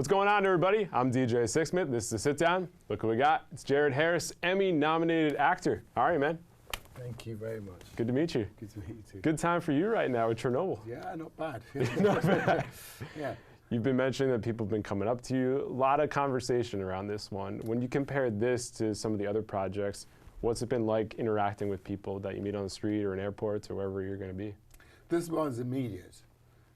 What's going on, everybody? I'm DJ Sixsmith. This is The Sit Down. Look what we got. It's Jared Harris, Emmy-nominated actor. How are you, man? Thank you very much. Good to meet you. Good to meet you too. Good time for you right now with Chernobyl. Yeah, not bad. Not bad. Yeah. You've been mentioning that people have been coming up to you. A lot of conversation around this one. When you compare this to some of the other projects, what's it been like interacting with people that you meet on the street or in airports or wherever you're going to be? This one's immediate.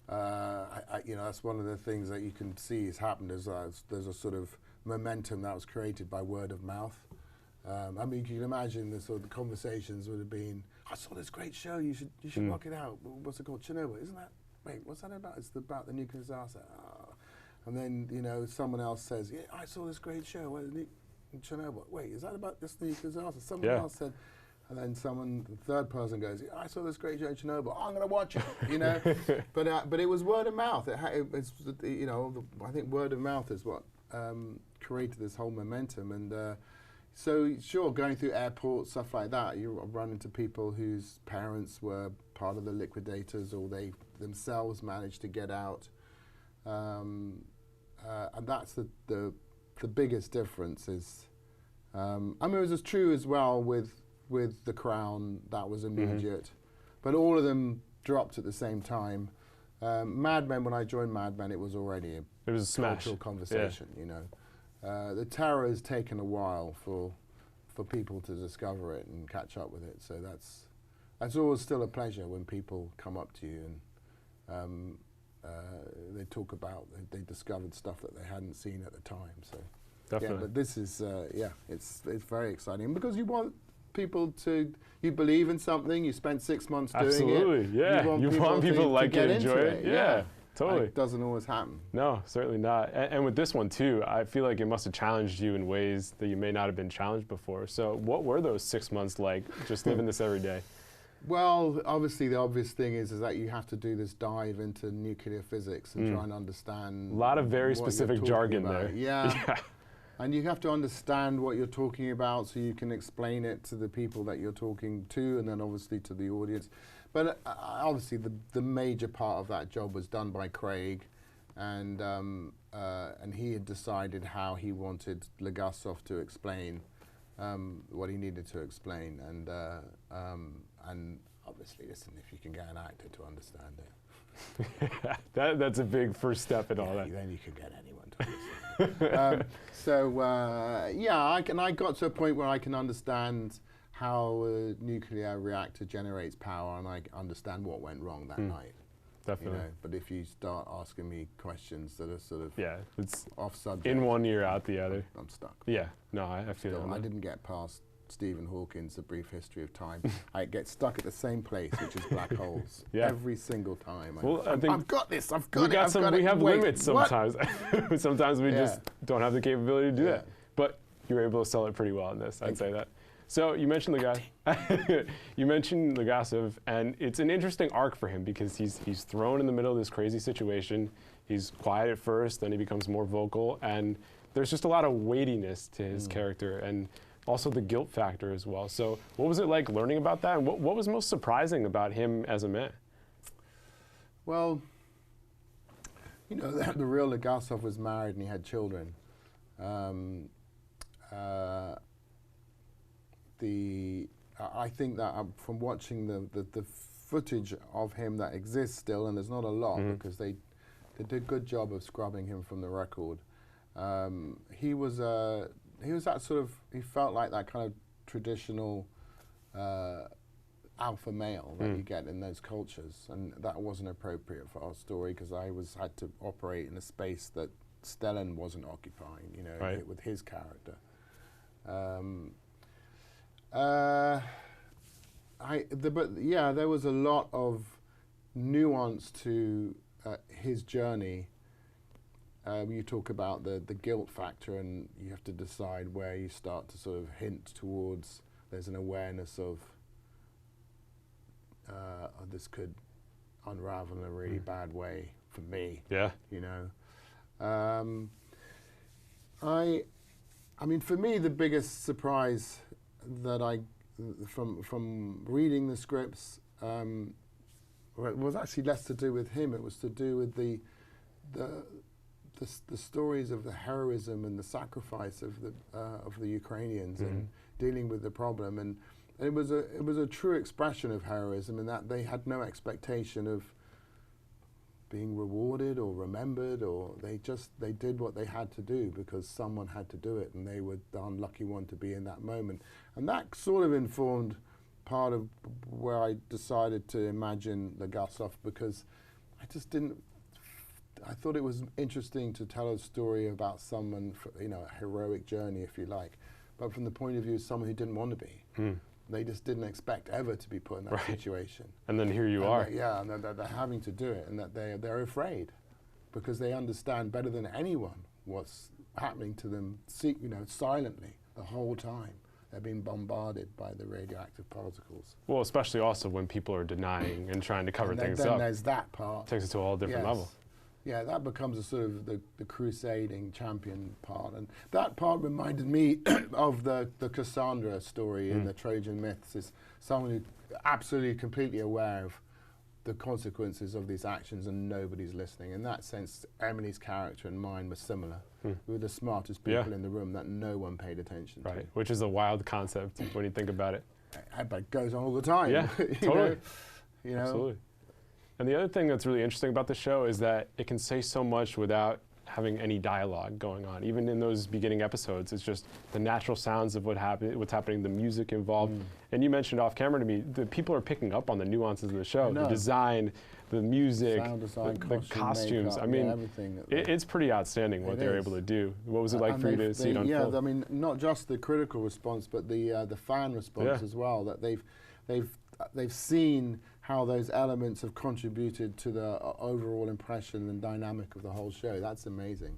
You know, that's one of the things that you can see has happened is there's a sort of momentum that was created by word of mouth. I mean, you can imagine the sort of the conversations would have been, I saw this great show, you should rock it out. What's it called? Chernobyl, isn't that? Wait, what's that about? It's about the nuclear disaster. And then, you know, someone else says, yeah, I saw this great show, Chernobyl. Wait, is that about this nuclear disaster? Someone else said, and then the third person goes, yeah, I saw this great show, Chernobyl. I'm going to watch it, you know. But it was word of mouth. It's you know, I think word of mouth is what created this whole momentum. And so, sure, going through airports, stuff like that, you run into people whose parents were part of the liquidators or they themselves managed to get out. And that's the biggest difference is, I mean, it was true as well with The Crown, that was immediate. But all of them dropped at the same time. Mad Men, when I joined Mad Men, it was already a cultural conversation, you know. The Terror has taken a while for people to discover it and catch up with it. So that's always still a pleasure when people come up to you and they talk about they discovered stuff that they hadn't seen at the time. So definitely. Yeah, but this is it's very exciting because you want people you believe in something. You spent 6 months doing it. Absolutely, yeah. You want people to like it, enjoy it. Yeah. Totally. It doesn't always happen. No, certainly not. And with this one too, I feel like it must have challenged you in ways that you may not have been challenged before. So what were those 6 months like, just living this every day? Well, obviously the obvious thing is that you have to do this dive into nuclear physics and try and understand. A lot of very specific jargon there. Yeah. And you have to understand what you're talking about so you can explain it to the people that you're talking to and then obviously to the audience. But obviously the major part of that job was done by Craig, and he had decided how he wanted Legasov to explain what he needed to explain, and obviously, listen, if you can get an actor to understand it. That's a big first step in all that. Then you can get anyone to understand. I got to a point where I can understand how a nuclear reactor generates power, and I understand what went wrong that night. Definitely. You know? But if you start asking me questions that are sort of it's off subject, in one ear, out the other. I'm stuck. Yeah, no, I feel that. I didn't get past Stephen Hawking's A Brief History of Time. I get stuck at the same place, which is black holes. Every single time. Well, I think I've got this. I've got it. We have limits sometimes. Sometimes we just don't have the capability to do that. But you're able to sell it pretty well in this. I'd say that. So you mentioned you mentioned Legasov, and it's an interesting arc for him because he's thrown in the middle of this crazy situation. He's quiet at first, then he becomes more vocal, and there's just a lot of weightiness to his character, and also the guilt factor as well. So what was it like learning about that, and what was most surprising about him as a man? Well, you know, the real Legasov was married and he had children. I think that from watching the footage of him that exists still, and there's not a lot because they did a good job of scrubbing him from the record. He was that sort of, he felt like that kind of traditional alpha male that you get in those cultures, and that wasn't appropriate for our story because I had to operate in a space that Stellan wasn't occupying, you know, with his character. There was a lot of nuance to his journey. You talk about the guilt factor, and you have to decide where you start to sort of hint towards. There's an awareness of this could unravel in a really bad way for me. Yeah, you know. I mean, for me, the biggest surprise that from reading the scripts was actually less to do with him. It was to do with the stories of the heroism and the sacrifice of the Ukrainians and dealing with the problem, and it was a true expression of heroism in that they had no expectation of being rewarded or remembered, or they did what they had to do because someone had to do it, and they were the unlucky one to be in that moment. And that sort of informed part of where I decided to imagine the Gasov, because I thought it was interesting to tell a story about someone, a heroic journey, if you like, but from the point of view of someone who didn't want to be. They just didn't expect ever to be put in that situation. And then here you are. And they're having to do it, and that they're afraid because they understand better than anyone what's happening to them, silently the whole time. They're being bombarded by the radioactive particles. Well, especially also when people are denying and trying to cover things up. Then there's that part. Takes it to a whole different level. Yeah, that becomes a sort of the crusading champion part. And that part reminded me of the Cassandra story in the Trojan myths. Is someone who absolutely, completely aware of the consequences of these actions and nobody's listening. In that sense, Emily's character and mine were similar. We were the smartest people in the room that no one paid attention to. Which is a wild concept when you think about it. But it goes on all the time. Yeah, totally. You know? Absolutely. And the other thing that's really interesting about the show is that it can say so much without having any dialogue going on. Even in those beginning episodes, it's just the natural sounds of what's happening, the music involved. And you mentioned off camera to me, the people are picking up on the nuances of the show, the design, the music, sound design, the costumes. Makeup, I mean, everything. It's pretty outstanding what they're able to do. What was it like for you to see it unfold? Yeah, I mean, not just the critical response, but the fan response as well. That they've seen how those elements have contributed to the overall impression and dynamic of the whole show. That's amazing.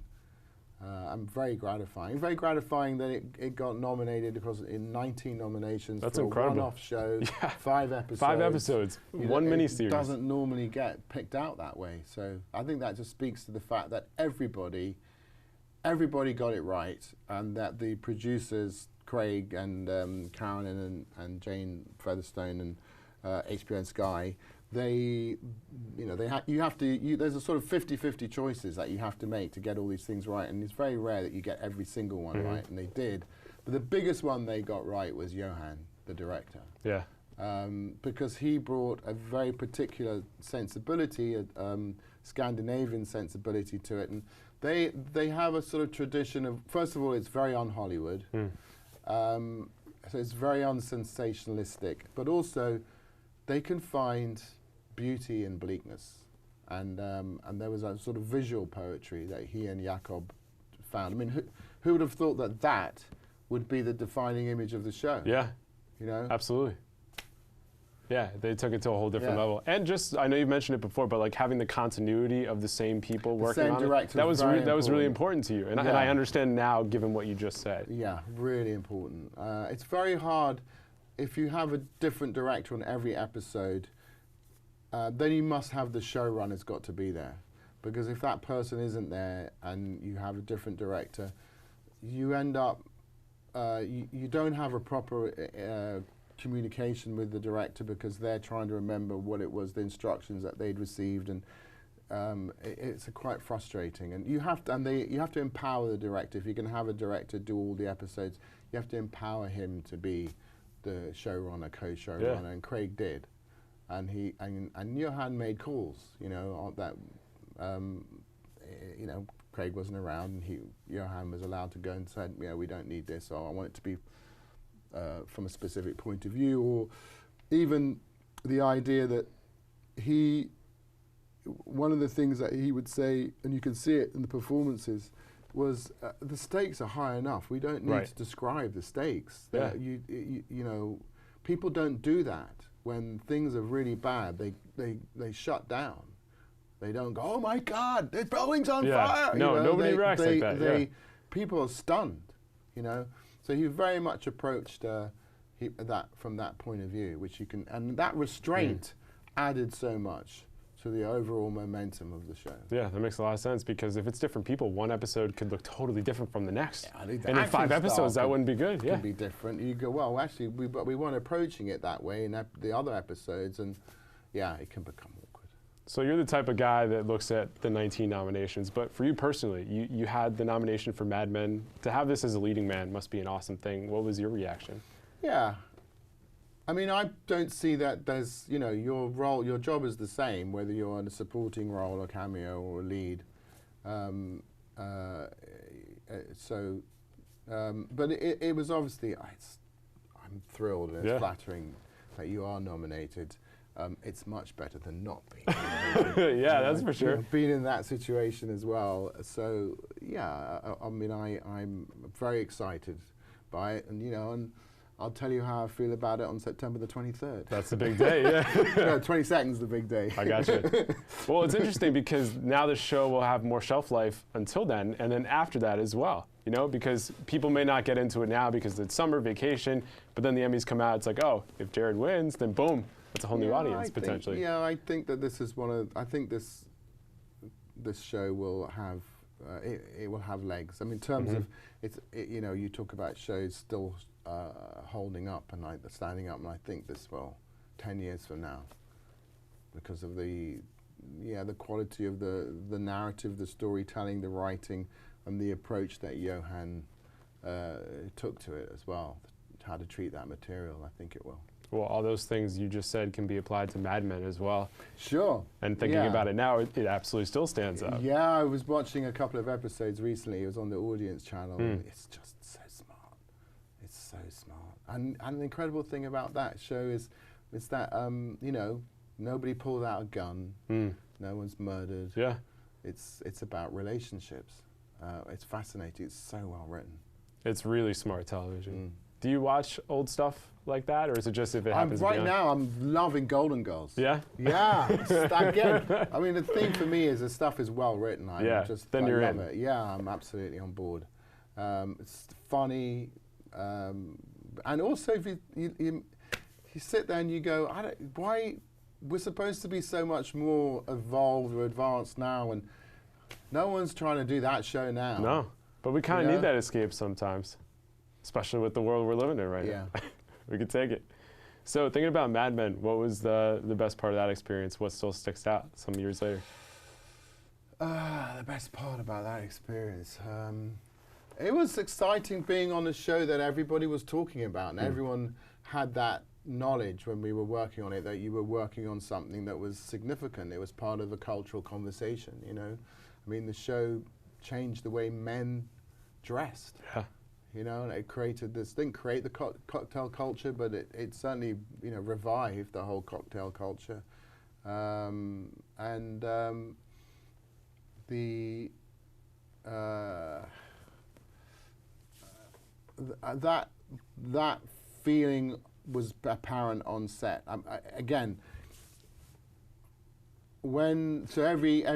I'm very gratifying. Very gratifying that it got nominated because in 19 nominations for incredible. A one-off show, 5 episodes. 5 episodes, one miniseries. It doesn't normally get picked out that way. So I think that just speaks to the fact that everybody got it right, and that the producers, Craig and Carolyn and Jane Featherstone and HBO and Sky, there's a sort of 50-50 choices that you have to make to get all these things right, and it's very rare that you get every single one right, and they did. But the biggest one they got right was Johan, the director. Yeah. Because he brought a very particular sensibility, Scandinavian sensibility to it, and they have a sort of tradition of, first of all, it's very un-Hollywood, so it's very unsensationalistic, but also they can find beauty in bleakness, and there was a sort of visual poetry that he and Jakob found. I mean, who would have thought that would be the defining image of the show? Yeah, you know, absolutely. Yeah, they took it to a whole different level, and just I know you mentioned it before, but like having the continuity of the same people working on it, that was really important to you, and I understand now, given what you just said. Yeah, really important. It's very hard. If you have a different director on every episode, then you must have the showrunner's got to be there. Because if that person isn't there and you have a different director, you end up, you don't have a proper communication with the director because they're trying to remember what it was, the instructions that they'd received, and it's quite frustrating. And you have to empower the director. If you're going to have a director do all the episodes, you have to empower him to be the showrunner, co-showrunner, and Craig did, and Johan made calls. You know that, Craig wasn't around, and Johan was allowed to go and said, we don't need this, or I want it to be from a specific point of view, or even the idea that one of the things that he would say, and you can see it in the performances, was the stakes are high enough. We don't need to describe the stakes. Yeah. People don't do that. When things are really bad, they shut down. They don't go, oh my God, this building's on fire. No, nobody reacts like that. People are stunned, So he very much approached that from that point of view, which you can, and that restraint added so much to the overall momentum of the show. Yeah, that makes a lot of sense, because if it's different people, one episode could look totally different from the next. Yeah, and in 5 episodes, that wouldn't be good. Could be different. You go, well, actually, we weren't approaching it that way in the other episodes, and yeah, it can become awkward. So you're the type of guy that looks at the 19 nominations, but for you personally, you had the nomination for Mad Men. To have this as a leading man must be an awesome thing. What was your reaction? Yeah. I mean, I don't see that there's, you know, your job is the same, whether you're in a supporting role, a cameo, or a lead. But it was obviously, I'm thrilled and it's flattering that you are nominated. It's much better than not being nominated. Yeah, that's for sure. Being in that situation as well. So, yeah, I mean, I'm very excited by it, and, you know, and I'll tell you how I feel about it on September the 23rd. That's the big day, yeah. No, 22nd is the big day. I got you. Well, it's interesting because now the show will have more shelf life until then, and then after that as well, you know, because people may not get into it now because it's summer vacation, but then the Emmys come out, it's like, oh, if Jared wins, then boom, that's a whole new audience potentially. I think that this is I think this show will have, it will have legs. I mean, in terms of, you know, you talk about shows still holding up and standing up, and I think this will 10 years from now, because of the quality of the narrative, the storytelling, the writing, and the approach that Johan took to it as well, how to treat that material. I think it will. Well, all those things you just said can be applied to Mad Men as well. Sure. And thinking about it now, it absolutely still stands up. Yeah, I was watching a couple of episodes recently. It was on the Audience channel. And it's just so smart. It's so smart. And the incredible thing about that show is that, you know, nobody pulled out a gun. No one's murdered. Yeah. It's about relationships. It's fascinating. It's so well written. It's really smart television. Do you watch old stuff like that, or is it just if it happens? Right now, I'm loving Golden Girls. Yeah? Yeah. Again, I mean, the thing for me is the stuff is well written. I love it. Yeah, I'm absolutely on board. It's funny, and also if you sit there and you go, why we're supposed to be so much more evolved or advanced now, and no one's trying to do that show now. No, but we kind of need that escape sometimes, especially with the world we're living in right now. We could take it. So thinking about Mad Men, what was the best part of that experience? What still sticks out some years later? The best part about that experience, it was exciting being on a show that everybody was talking about, and everyone had that knowledge when we were working on it, that you were working on something that was significant. It was part of a cultural conversation, you know. I mean, the show changed the way men dressed. Yeah. You know, and it created this, didn't create the cocktail culture, but it certainly, you know, revived the whole cocktail culture. That feeling was apparent on set. Again, every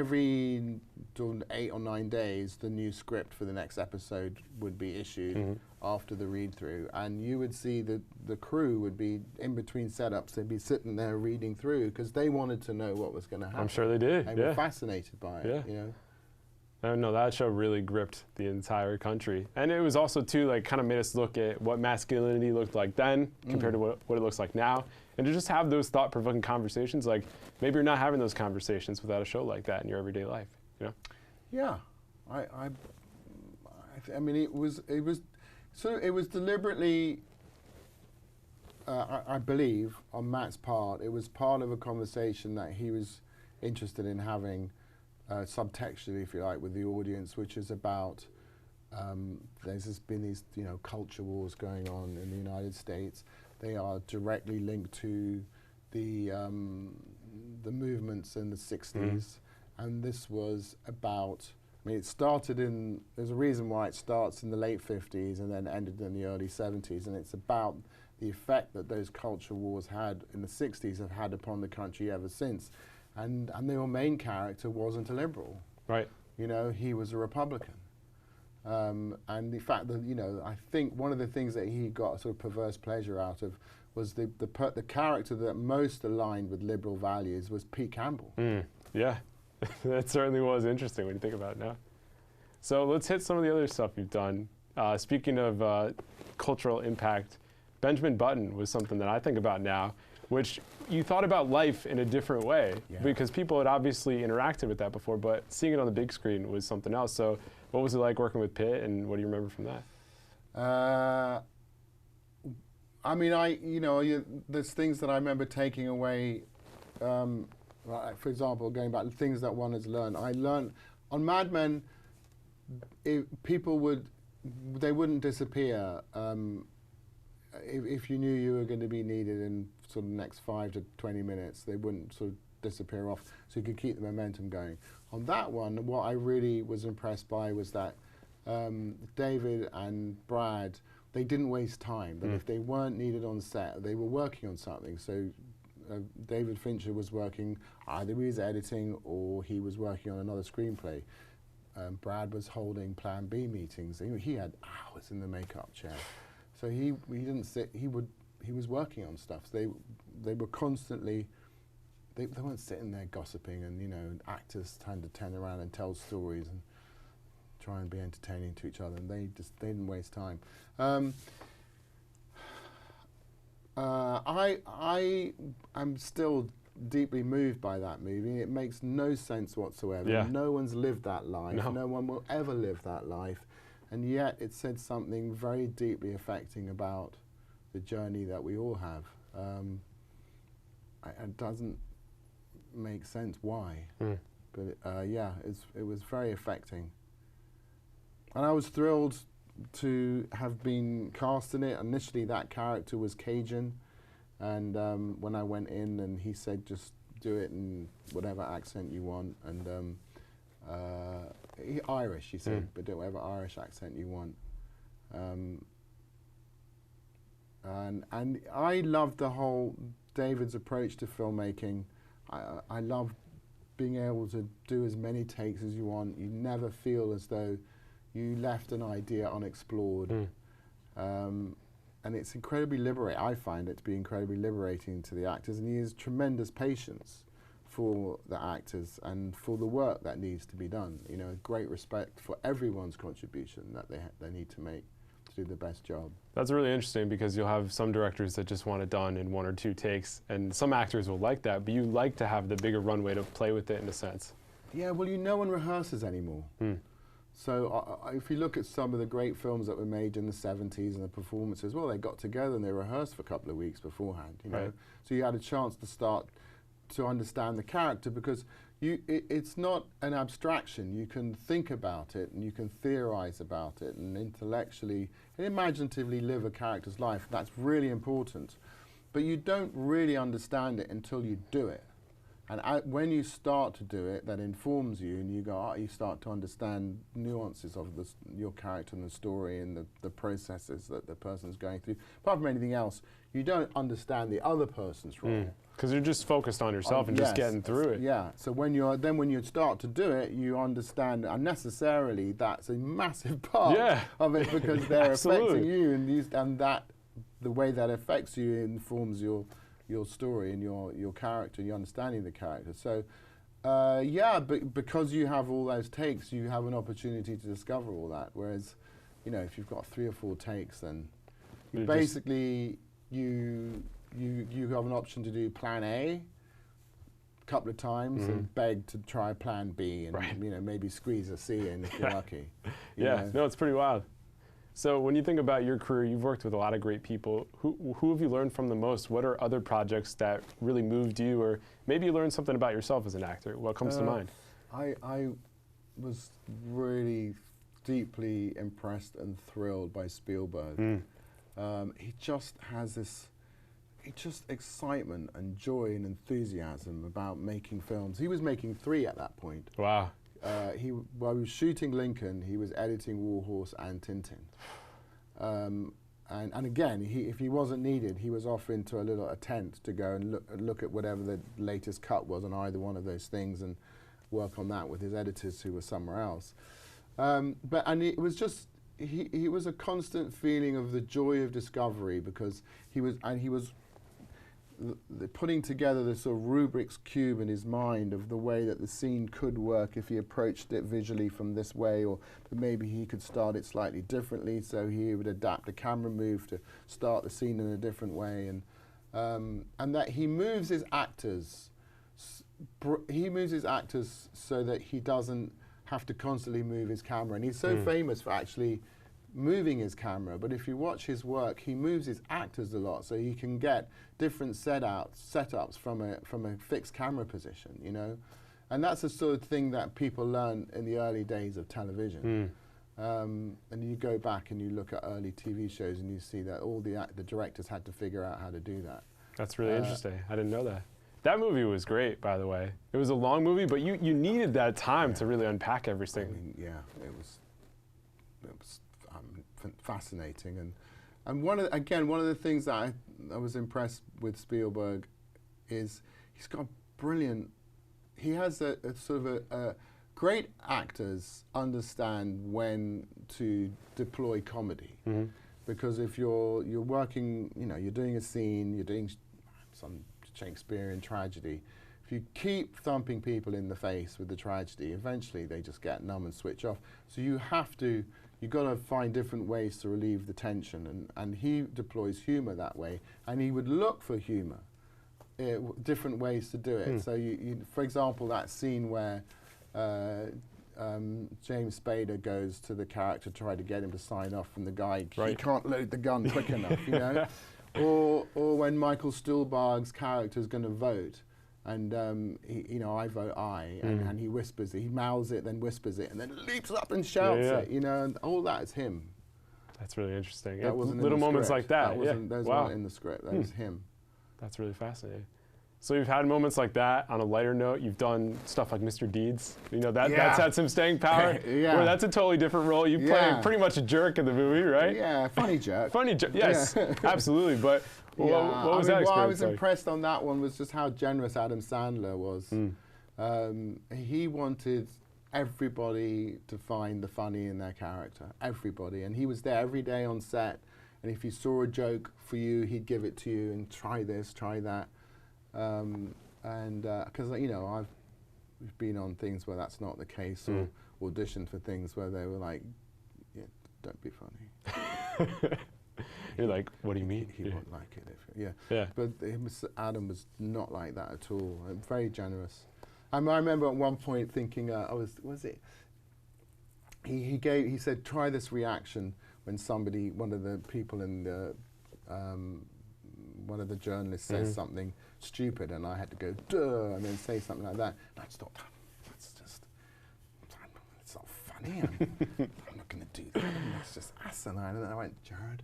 8 or 9 days, the new script for the next episode would be issued after the read-through, and you would see the crew would be in between setups. They'd be sitting there reading through because they wanted to know what was going to happen. I'm sure they did. They were fascinated by it. You know. No, that show really gripped the entire country, and it was also too like kind of made us look at what masculinity looked like then compared to what it looks like now, and to just have those thought-provoking conversations. Like maybe you're not having those conversations without a show like that in your everyday life. You know? Yeah, I mean, it was deliberately. I believe on Matt's part, it was part of a conversation that he was interested in having. Subtextually, if you like, with the audience, which is about there's been these, you know, culture wars going on in the United States. They are directly linked to the movements in the 60s, and this was about. I mean, it started in. There's a reason why it starts in the late 50s and then ended in the early 70s, and it's about the effect that those culture wars had in the 60s have had upon the country ever since. And the main character wasn't a liberal. Right. You know, he was a Republican. And the fact that, you know, I think one of the things that he got a sort of perverse pleasure out of was the character that most aligned with liberal values was Pete Campbell. Yeah, that certainly was interesting when you think about it now. So let's hit some of the other stuff you've done. Speaking of cultural impact, Benjamin Button was something that I think about now. which you thought about life in a different way because people had obviously interacted with that before, but seeing it on the big screen was something else. So what was it like working with Pitt, and what do you remember from that? I mean, there's things that I remember taking away, like, for example, going back to things that one has learned. I learned on Mad Men, people wouldn't disappear if you knew you were going to be needed in sort of the next 5 to 20 minutes. They wouldn't sort of disappear off, so you could keep the momentum going. On that one, what I really was impressed by was that David and Brad, they didn't waste time. That if they weren't needed on set, they were working on something. So David Fincher was working, either he was editing or he was working on another screenplay. Brad was holding Plan B meetings. He had hours in the makeup chair, so he didn't sit. He was working on stuff. So they were constantly. They weren't sitting there gossiping, and actors trying to turn around and tell stories and try and be entertaining to each other. And they didn't waste time. I am still deeply moved by that movie. It makes no sense whatsoever. Yeah. No one's lived that life. No. No one will ever live that life. And yet it said something very deeply affecting about the journey that we all have. It doesn't make sense why. But yeah, it was very affecting. And I was thrilled to have been cast in it. Initially, that character was Cajun, and when I went in, and he said, just do it in whatever accent you want, and Irish, he said, but do whatever Irish accent you want. And I loved the whole David's approach to filmmaking. I love being able to do as many takes as you want. You never feel as though you left an idea unexplored. And it's incredibly liberating. I find it to be incredibly liberating to the actors, and he has tremendous patience for the actors and for the work that needs to be done. Great respect for everyone's contribution that they need to make to do the best job. That's really interesting, because you'll have some directors that just want it done in 1 or 2 takes, and some actors will like that, but you like to have the bigger runway to play with it in a sense. Yeah, well, no one rehearses anymore. So if you look at some of the great films that were made in the 70s and the performances, well, they got together and they rehearsed for a couple of weeks beforehand, Right. So you had a chance to start to understand the character, because it's not an abstraction. You can think about it and you can theorize about it and intellectually and imaginatively live a character's life. That's really important. But you don't really understand it until you do it. And when you start to do it, that informs you, and you start to understand nuances of your character and the story and the processes that the person's going through. Apart from anything else, you don't understand the other person's role. Because you're just focused on yourself and just getting through it. Yeah. So when you start to do it, you understand unnecessarily that's a massive part of it, because they're affecting you, and that the way that affects you informs your story and your character, your understanding of the character. So, but because you have all those takes, you have an opportunity to discover all that. Whereas, if you've got 3 or 4 takes, then basically you have an option to do Plan A a couple of times and beg to try Plan B, and maybe squeeze a C in if you're lucky. No, it's pretty wild. So when you think about your career, you've worked with a lot of great people. Who have you learned from the most? What are other projects that really moved you, or maybe you learned something about yourself as an actor? What comes to mind? I was really deeply impressed and thrilled by Spielberg. He just has this excitement and joy and enthusiasm about making films. He was making 3 at that point. Wow. While he was shooting Lincoln, he was editing Warhorse and Tintin. And again, if he wasn't needed, he was off into a tent to go and look at whatever the latest cut was on either one of those things and work on that with his editors who were somewhere else. And it was just, he was a constant feeling of the joy of discovery, because he was putting together this sort of Rubik's Cube in his mind of the way that the scene could work if he approached it visually from this way, or maybe he could start it slightly differently, so he would adapt a camera move to start the scene in a different way. and that he moves his actors. He moves his actors so that he doesn't have to constantly move his camera, and he's so famous for actually moving his camera. But if you watch his work, he moves his actors a lot, so you can get different setups from a fixed camera position, you know, and that's the sort of thing that people learn in the early days of television. And you go back and you look at early TV shows, and you see that all the directors had to figure out how to do that. That's really interesting. I didn't know that. That movie was great, by the way. It was a long movie, but you needed that time to really unpack everything. I mean, yeah, it was fascinating, and one of the things that I was impressed with Spielberg is he's got brilliant. He has a sort of a great actors understand when to deploy comedy, because if you're working, you know, you're doing a scene, you're doing some Shakespearean tragedy. If you keep thumping people in the face with the tragedy, eventually they just get numb and switch off. So you've got to find different ways to relieve the tension, and he deploys humour that way, and he would look for humour, different ways to do it. So for example, that scene where James Spader goes to the character to try to get him to sign off, and the guy, he can't load the gun quick enough, you know? Or when Michael Stuhlbarg's character is going to vote, and you know, I vote aye, and he whispers it, he mouths it, then whispers it, and then leaps up and shouts it, you know, and all that is him. That's really interesting. That wasn't little in the moments script. like that. Those weren't in the script. That was him. That's really fascinating. So you've had moments like that. On a lighter note, you've done stuff like Mr. Deeds. You know, that's had some staying power. Where that's a totally different role. You play pretty much a jerk in the movie, right? Yeah, funny jerk. Funny jerk, yes, absolutely. But what was that experience what I was like? impressed on that one was just how generous Adam Sandler was. He wanted everybody to find the funny in their character, everybody. And he was there every day on set. And if he saw a joke for you, he'd give it to you and try this, try that. Because you know, we've been on things where that's not the case, or auditioned for things where they were like, "Yeah, don't be funny." You're like, "What do you mean?" He won't like it. Yeah. But Adam was not like that at all. Very generous. I remember at one point thinking, he said, "Try this reaction when one of the people in the one of the journalists says something stupid, and I had to go, duh, and then say something like that. And I just thought, it's not funny. I'm not going to do that. It's just asinine. And then I went, Jared,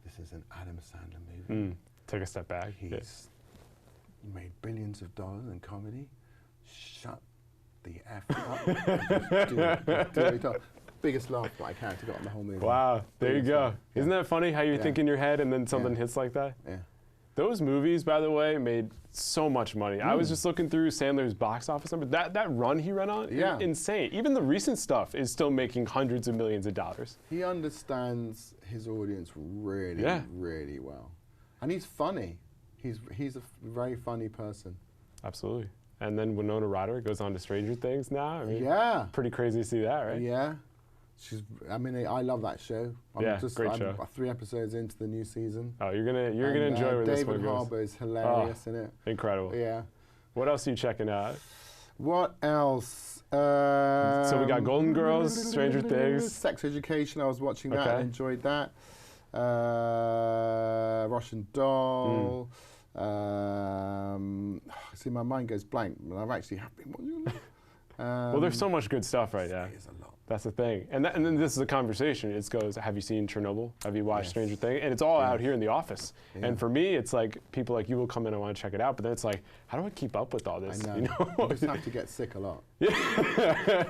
this is an Adam Sandler movie. Take a step back. He's made billions of dollars in comedy. Shut the F up. Do it. Biggest laugh my character got in the whole movie. Wow, there you go. Isn't that funny how you think in your head and then something hits like that? Yeah. Those movies, by the way, made so much money. I was just looking through Sandler's box office number. That run he ran on, insane. Even the recent stuff is still making hundreds of millions of dollars. He understands his audience really, really well. And he's funny. He's a very funny person. Absolutely. And then Winona Ryder goes on to Stranger Things now. I mean, pretty crazy to see that, right? Yeah. I love that show. Great show. I'm 3 episodes into the new season. Oh, you're gonna enjoy where this one goes. David Harbour is hilarious in it. Incredible. Yeah. What else are you checking out? What else? So we got Golden Girls, Stranger Things. Sex Education, I was watching that and enjoyed that. Russian Doll. See, my mind goes blank, but I've actually been watching it. Well, there's so much good stuff right now. There's a lot. That's the thing. And then this is a conversation. It goes, have you seen Chernobyl? Have you watched Stranger Things? And it's all out here in the office. Yeah. And for me, it's like, people like you will come in and want to check it out, but then it's like, how do I keep up with all this? I know. You know? You just have to get sick a lot. Yeah.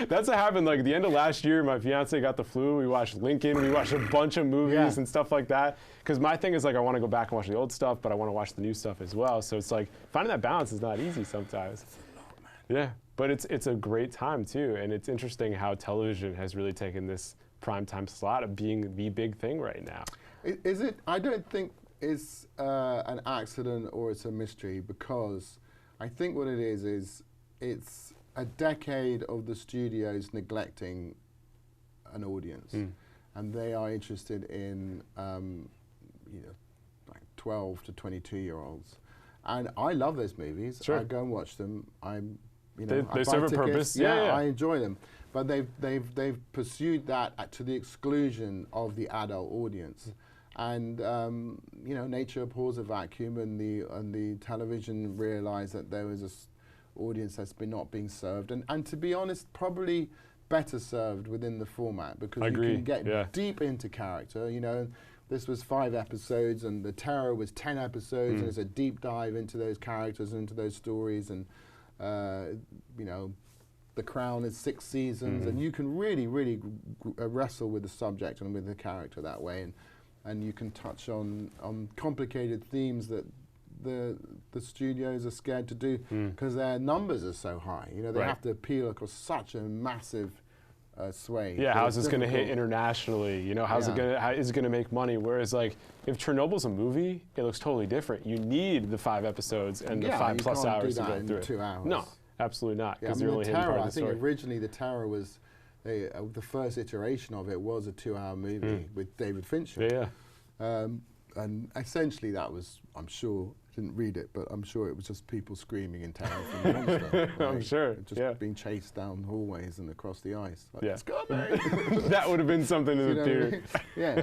That's what happened. Like, the end of last year, my fiance got the flu. We watched Lincoln. We watched a bunch of movies and stuff like that. Because my thing is, like, I want to go back and watch the old stuff, but I want to watch the new stuff as well. So it's like, finding that balance is not easy sometimes. It's a lot, man. Yeah. But it's a great time, too. And it's interesting how television has really taken this primetime slot of being the big thing right now. Is it? I don't think it's an accident or it's a mystery, because I think what it is it's a decade of the studios neglecting an audience. And they are interested in, you know, like 12 to 22-year-olds. And I love those movies. Sure. I go and watch them. They I serve buy a tickets. purpose. Yeah, I enjoy them. But they've pursued that to the exclusion of the adult audience. And nature abhors a vacuum, and the television realised that there was an audience that's not being served. And to be honest, probably better served within the format, because you can get deep into character. This was 5 episodes, and The Terror was 10 episodes, and it's a deep dive into those characters, into those stories, and The Crown is 6 seasons, and you can really wrestle with the subject and with the character that way, and you can touch on complicated themes that the studios are scared to do because their numbers are so high. They have to appeal across such a massive sway. Yeah, how's this going to hit internationally? How is it going to make money? Whereas, like, if Chernobyl's a movie, it looks totally different. You need the 5 episodes and the 5+ hours to go through it. 2 hours. No, absolutely not. Yeah, You're only hitting part of the story. I think originally The Terror was the first iteration of it was a 2-hour movie with David Fincher. And essentially that was, I'm sure, I didn't read it, but I'm sure it was just people screaming in terror from the monster. Right? I'm sure. Just being chased down hallways and across the ice. Like, Yeah. it's coming! That would have been something in the theater. Yeah.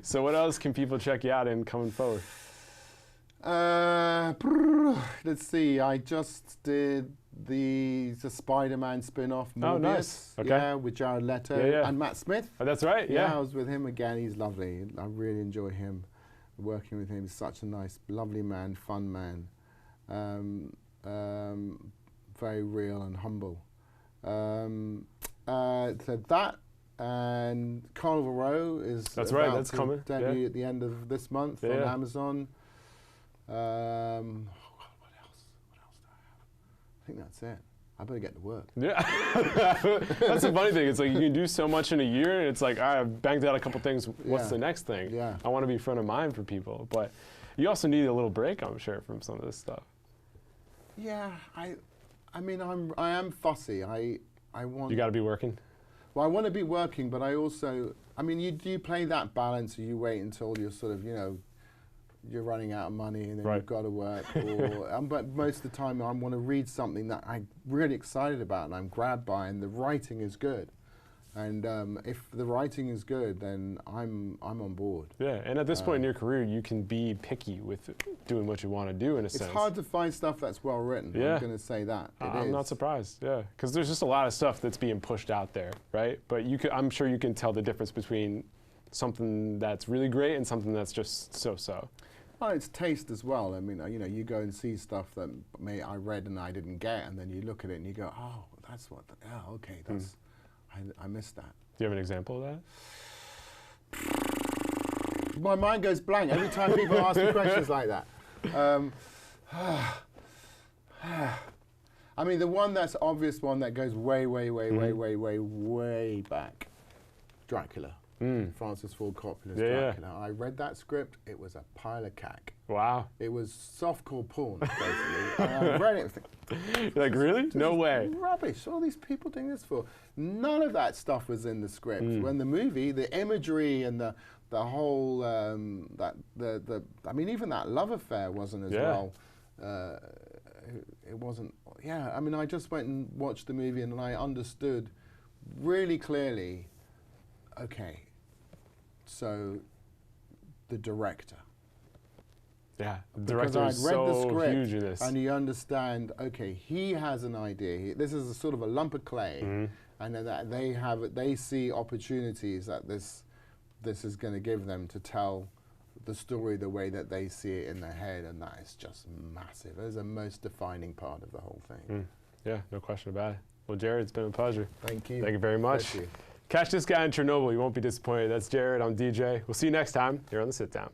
So what else can people check you out in coming forward? Let's see, I just did the SpiderMan spin-off, Morbius. Oh, nice. Okay. Yeah, with Jared Leto and Matt Smith. Oh, that's right, yeah. I was with him again. He's lovely. I really enjoy him. Working with him, he's such a nice, lovely man, fun man. Very real and humble. So that and Carnival Row is that's right. That's coming. Debut at the end of this month on Amazon. What else? What else do I have? I think that's it. I better get to work. Yeah, that's the funny thing. It's like you can do so much in a year, and it's like, all right, I've banged out a couple things. What's the next thing? Yeah. I want to be front of mind for people, but you also need a little break, I'm sure, from some of this stuff. Yeah, I mean, I am fussy. I want. You got to be working. Well, I want to be working, but I also, I mean, you play that balance, or you wait until you're sort of, you're running out of money and then you've got to work. Or, but most of the time I want to read something that I'm really excited about and I'm grabbed by, and the writing is good. And if the writing is good, then I'm on board. Yeah, and at this point in your career, you can be picky with doing what you want to do in a sense. It's hard to find stuff that's well written. Yeah. I'm going to say that. I'm not surprised, because there's just a lot of stuff that's being pushed out there, right? But I'm sure you can tell the difference between something that's really great and something that's just so-so. Well, it's taste as well. I mean, you go and see stuff that I read and I didn't get, and then you look at it and you go, oh, that's what, okay, that's, I missed that. Do you have an example of that? My mind goes blank every time people ask me questions like that. I mean, the one that's obvious one that goes way back, Dracula. Francis Ford Coppola's Dracula. I read that script. It was a pile of cack. Wow. It was softcore porn, basically. And I read it. You're like, really? No way. Rubbish. All these people doing this for. None of that stuff was in the script. When the movie, the imagery and the whole I mean, even that love affair wasn't as well. It wasn't. Yeah. I mean, I just went and watched the movie and I understood really clearly. Okay. So, the director. Yeah, the director is so huge in this. And you understand, okay, he has an idea. This is a sort of a lump of clay, and that they see opportunities that this is going to give them to tell the story the way that they see it in their head, and that is just massive. It is the most defining part of the whole thing. Yeah, no question about it. Well, Jared, it's been a pleasure. Thank you. Thank you very much. Thank you. Catch this guy in Chernobyl. You won't be disappointed. That's Jared. I'm DJ. We'll see you next time here on The Sit Down.